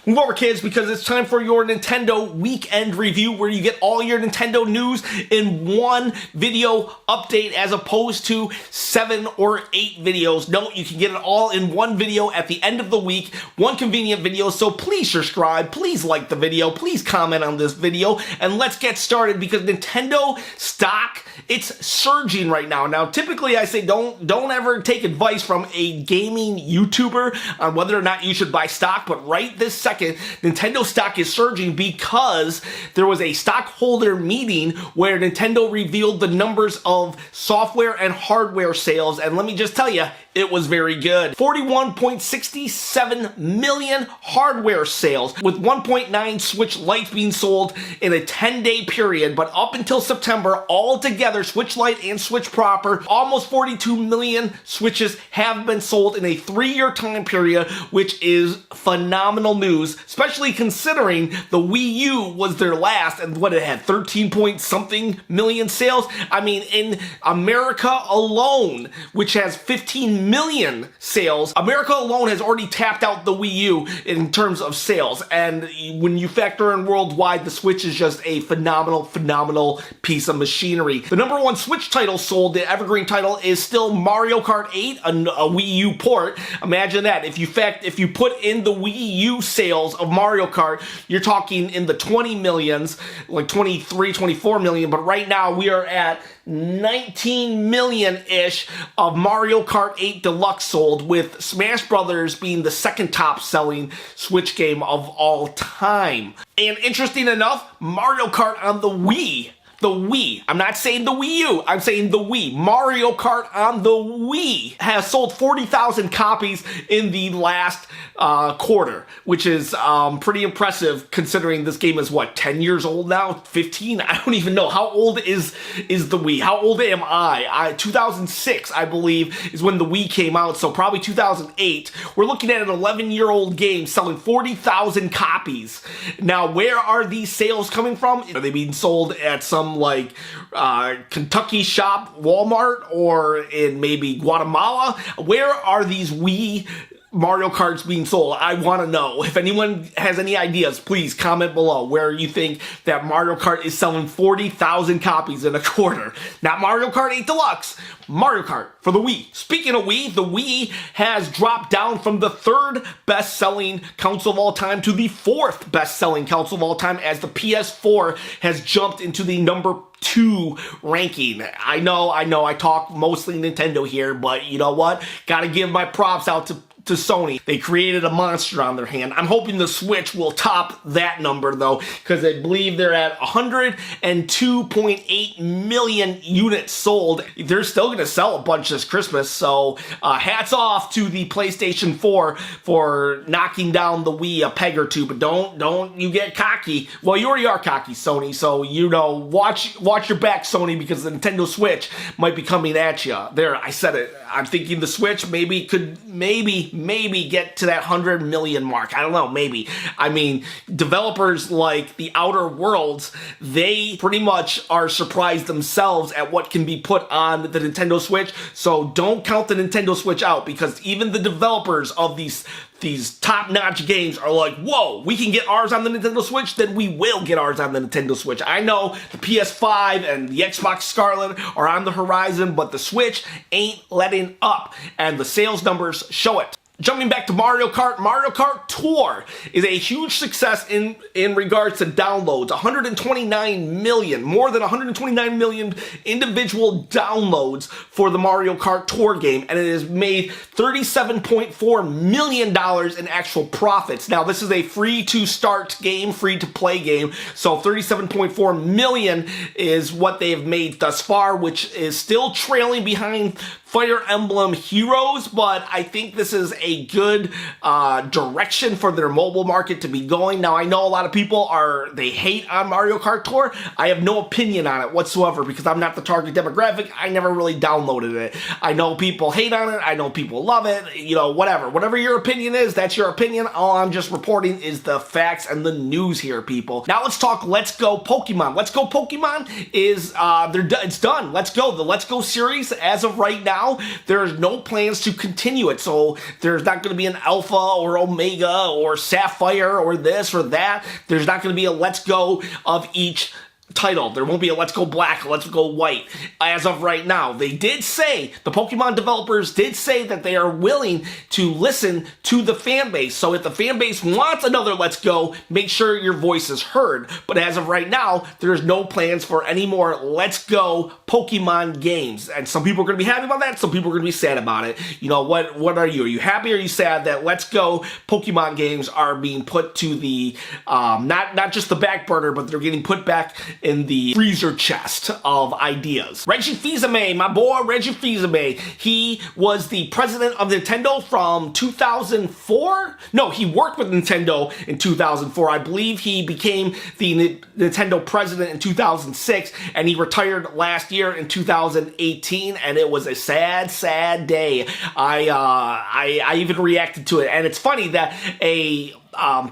Move over, kids, because it's time for your Nintendo weekend review, where you get all your Nintendo news in one video update as opposed to 7 or 8 videos. No, you can get it all in one video at the end of the week, one convenient video. So please subscribe, please like the video, please comment on this video, and let's get started, because Nintendo stock, it's surging right now. Now, typically I say don't ever take advice from a gaming YouTuber on whether or not you should buy stock, but right this second, Nintendo stock is surging because there was a stockholder meeting where Nintendo revealed the numbers of software and hardware sales, and let me just tell you, it was very good. 41.67 million hardware sales, with 1.9 Switch Lites being sold in a 10-day period, but up until September, all together, Switch Lite and Switch proper, almost 42 million Switches have been sold in a 3-year time period, which is phenomenal news, especially considering the Wii U was their last, and what it had, 13 point something million sales. I mean, in America alone, which has 15 million sales, America alone has already tapped out the Wii U in terms of sales, and when you factor in worldwide, the Switch is just a phenomenal piece of machinery. The number one Switch title sold, the evergreen title, is still Mario Kart 8, a Wii U port. Imagine that. If you put in the Wii U sales of Mario Kart, you're talking in the 20 millions, like 23, 24 million, but right now we are at 19 million-ish of Mario Kart 8 Deluxe sold, with Smash Brothers being the second top-selling Switch game of all time. And interesting enough, Mario Kart on the Wii, I'm not saying the Wii U, I'm saying the Wii. Mario Kart on the Wii has sold 40,000 copies in the last quarter, which is pretty impressive considering this game is, what, 10 years old now? 15? I don't even know. How old is the Wii? How old am I? 2006, I believe, is when the Wii came out, so probably 2008. We're looking at an 11-year-old game selling 40,000 copies. Now, where are these sales coming from? Are they being sold at some like Kentucky shop, Walmart, or in maybe Guatemala? Where are these Wii Mario Karts being sold? I want to know. If anyone has any ideas, please comment below where you think that Mario Kart is selling 40,000 copies in a quarter. Not Mario Kart 8 Deluxe, Mario Kart for the Wii. Speaking of Wii, the Wii has dropped down from the 3rd best-selling console of all time to the 4th best-selling console of all time, as the PS4 has jumped into the number 2 ranking. I know, I talk mostly Nintendo here, but you know what? Gotta give my props out to Sony. They created a monster on their hand. I'm hoping the Switch will top that number, though, because I believe they're at 102.8 million units sold. They're still going to sell a bunch this Christmas, so hats off to the PlayStation 4 for knocking down the Wii a peg or two, but don't you get cocky. Well, you already are cocky, Sony, so, you know, watch your back, Sony, because the Nintendo Switch might be coming at you. There, I said it. I'm thinking the Switch could get to that 100 million mark. I don't know, maybe. I mean, developers like The Outer Worlds, they pretty much are surprised themselves at what can be put on the Nintendo Switch, so don't count the Nintendo Switch out, because even the developers of these top-notch games are like, whoa, we can get ours on the Nintendo Switch, then we will get ours on the Nintendo Switch. I know the PS5 and the Xbox Scarlet are on the horizon, but the Switch ain't letting up, and the sales numbers show it. Jumping back to Mario Kart Tour is a huge success in regards to downloads. 129 million, more than 129 million individual downloads for the Mario Kart Tour game, and it has made $37.4 million in actual profits. Now, this is a free-to-start game, free-to-play game, so $37.4 million is what they have made thus far, which is still trailing behind Fire Emblem Heroes, but I think this is a good direction for their mobile market to be going. Now, I know a lot of people they hate on Mario Kart Tour. I have no opinion on it whatsoever because I'm not the target demographic. I never really downloaded it. I know people hate on it. I know people love it. You know, whatever. Whatever your opinion is, that's your opinion. All I'm just reporting is the facts and the news here, people. Now, let's talk Let's Go Pokemon. Let's Go Pokemon is, it's done. Let's Go. The Let's Go series, as of right now, now, there's no plans to continue it. So there's not going to be an Alpha or Omega or Sapphire or this or that. There's not going to be a Let's Go of each title. There won't be a Let's Go Black, Let's Go White as of right now. They did say, the Pokemon developers did say that they are willing to listen to the fan base. So if the fan base wants another Let's Go, make sure your voice is heard. But as of right now, there's no plans for any more Let's Go Pokemon games. And some people are going to be happy about that, some people are going to be sad about it. You know, what are you? Are you happy or are you sad that Let's Go Pokemon games are being put to the, not just the back burner, but they're getting put back in the freezer chest of ideas. Reggie Fils-Aimé, my boy Reggie Fils-Aimé, he was the president of Nintendo from 2004? No, he worked with Nintendo in 2004. I believe he became the Nintendo president in 2006, and he retired last year in 2018, and it was a sad, sad day. I even reacted to it, and it's funny that a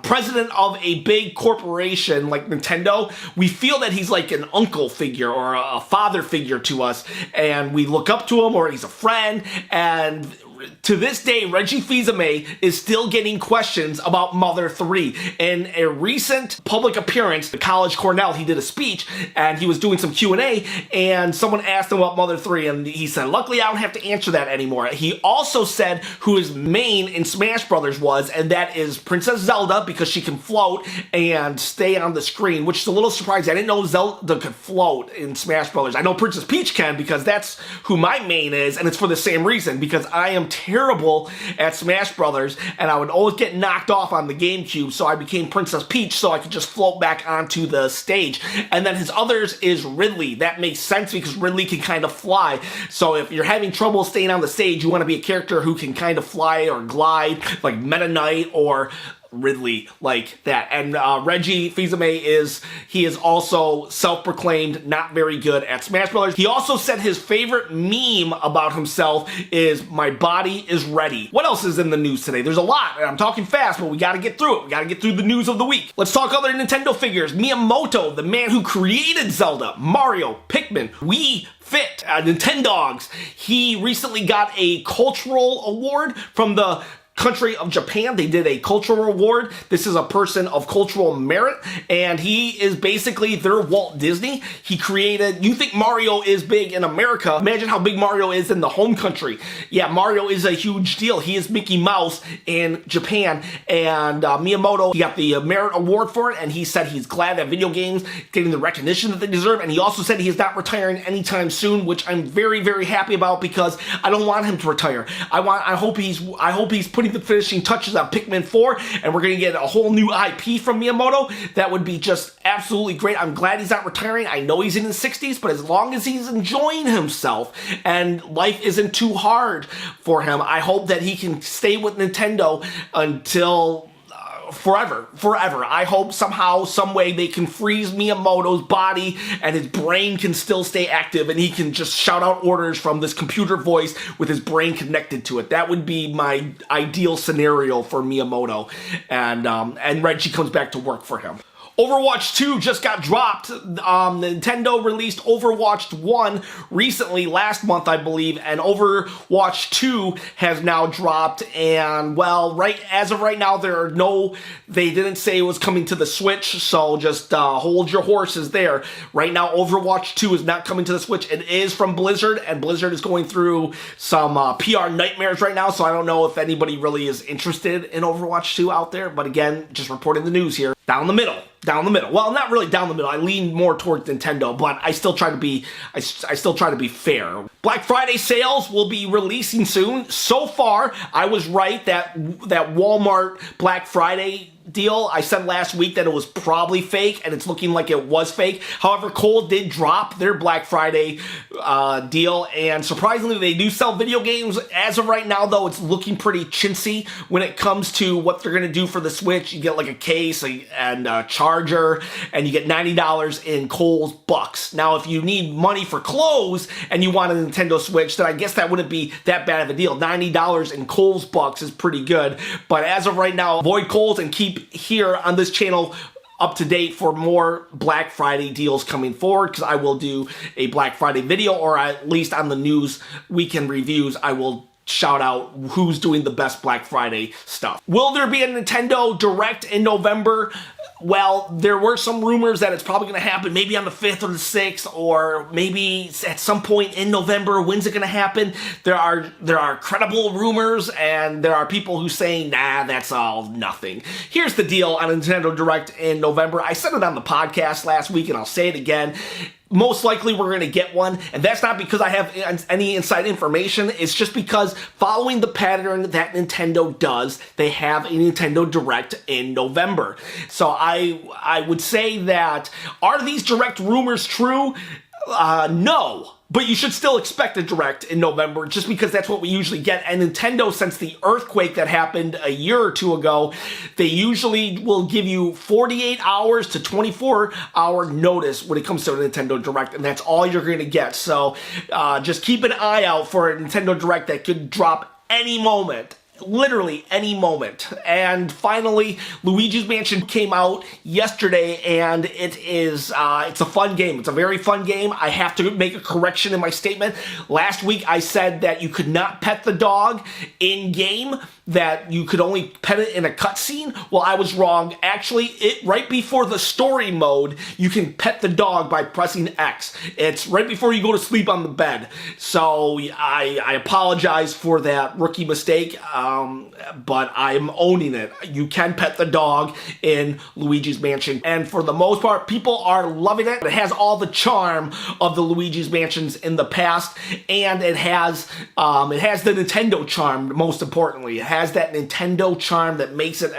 president of a big corporation like Nintendo, we feel that he's like an uncle figure or a father figure to us, and we look up to him, or he's a friend. And to this day, Reggie Fils-Aimé is still getting questions about Mother 3. In a recent public appearance at College Cornell, he did a speech, and he was doing some Q&A, and someone asked him about Mother 3, and he said, luckily I don't have to answer that anymore. He also said who his main in Smash Brothers was, and that is Princess Zelda, because she can float and stay on the screen, which is a little surprising. I didn't know Zelda could float in Smash Brothers. I know Princess Peach can, because that's who my main is, and it's for the same reason, because I am terrible at Smash Brothers, and I would always get knocked off on the GameCube, so I became Princess Peach so I could just float back onto the stage. And then his others is Ridley. That makes sense because Ridley can kind of fly. So if you're having trouble staying on the stage, you want to be a character who can kind of fly or glide, like Meta Knight or Ridley, like that. And Reggie Fils-Aimé is also self-proclaimed not very good at Smash Brothers. He also said his favorite meme about himself is "My body is ready." What else is in the news today? There's a lot, and I'm talking fast, but we gotta get through it. We gotta get through the news of the week. Let's talk other Nintendo figures. Miyamoto, the man who created Zelda, Mario, Pikmin, Wii Fit, Nintendogs. He recently got a cultural award from the country of Japan. They did a cultural award. This is a person of cultural merit, and he is basically their Walt Disney. He created, you think Mario is big in America, imagine how big Mario is in the home country. Yeah, Mario is a huge deal. He is Mickey Mouse in Japan, and Miyamoto, he got the merit award for it, and he said he's glad that video games getting the recognition that they deserve, and he also said he is not retiring anytime soon, which I'm very, very happy about, because I don't want him to retire. I hope he's putting the finishing touches on Pikmin 4, and we're going to get a whole new IP from Miyamoto. That would be just absolutely great. I'm glad he's not retiring. I know he's in his 60s, but as long as he's enjoying himself and life isn't too hard for him, I hope that he can stay with Nintendo until forever. I hope somehow, some way they can freeze Miyamoto's body and his brain can still stay active, and he can just shout out orders from this computer voice with his brain connected to it. That would be my ideal scenario for Miyamoto, and Reggie comes back to work for him. Overwatch 2 just got dropped. Nintendo released Overwatch 1 recently, last month, I believe, and Overwatch 2 has now dropped. And, well, as of right now, they didn't say it was coming to the Switch, so just hold your horses there. Right now, Overwatch 2 is not coming to the Switch. It is from Blizzard, and Blizzard is going through some PR nightmares right now, so I don't know if anybody really is interested in Overwatch 2 out there. But again, just reporting the news here. Down the middle. Well, not really down the middle. I lean more towards Nintendo, but I still try to be fair. Black Friday sales will be releasing soon. So far, I was right that Walmart Black Friday deal, I said last week that it was probably fake, and it's looking like it was fake. However, Kohl did drop their Black Friday deal, and surprisingly, they do sell video games. As of right now, though, it's looking pretty chintzy when it comes to what they're going to do for the Switch. You get like a case and a charger, and you get $90 in Kohl's bucks. Now, if you need money for clothes and you want a Nintendo Switch, then I guess that wouldn't be that bad of a deal. $90 in Kohl's bucks is pretty good, but as of right now, avoid Kohl's and keep here on this channel up to date for more Black Friday deals coming forward, because I will do a Black Friday video, or at least on the news weekend reviews, I will shout out who's doing the best Black Friday stuff. Will there be a Nintendo Direct in November? Well, there were some rumors that it's probably going to happen maybe on the 5th or the 6th, or maybe at some point in November. When's it going to happen? There are credible rumors, and there are people who say, nah, that's all nothing. Here's the deal on Nintendo Direct in November. I said it on the podcast last week, and I'll say it again. Most likely we're going to get one, and that's not because I have any inside information. It's just because, following the pattern that Nintendo does, they have a Nintendo Direct in November. So I would say that, are these Direct rumors true? No. But you should still expect a Direct in November, just because that's what we usually get. And Nintendo, since the earthquake that happened a year or two ago, they usually will give you 48 hours to 24-hour notice when it comes to a Nintendo Direct, and that's all you're going to get. So just keep an eye out for a Nintendo Direct that could drop any moment. Literally any moment. And finally, Luigi's Mansion came out yesterday, and it's a fun game. It's a very fun game. I have to make a correction in my statement. Last week I said that you could not pet the dog in game, that you could only pet it in a cutscene. Well, I was wrong. Actually, right before the story mode, you can pet the dog by pressing X. It's right before you go to sleep on the bed. So I apologize for that rookie mistake, but I'm owning it. You can pet the dog in Luigi's Mansion, and for the most part, people are loving it. It has all the charm of the Luigi's Mansions in the past, and it has the Nintendo charm, most importantly. It has that Nintendo charm that makes it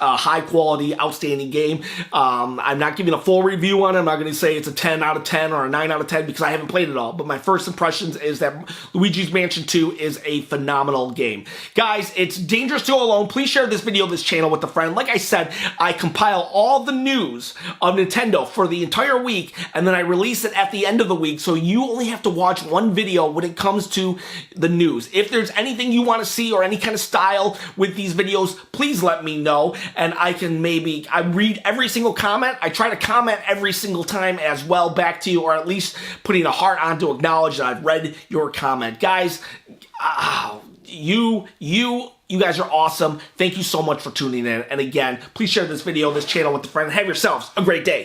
a high-quality, outstanding game. I'm not giving a full review on it. I'm not going to say it's a 10 out of 10 or a 9 out of 10 because I haven't played it all, but my first impressions is that Luigi's Mansion 2 is a phenomenal game. Guys, it's dangerous to go alone. Please share this video, this channel with a friend. Like I said, I compile all the news of Nintendo for the entire week, and then I release it at the end of the week, so you only have to watch one video when it comes to the news. If there's anything you want to see or any kind of style with these videos, please let me know, and I read every single comment. I try to comment every single time as well back to you, or at least putting a heart on to acknowledge that I've read your comment. Guys, you guys are awesome. Thank you so much for tuning in. And again, please share this video, this channel with a friend. Have yourselves a great day.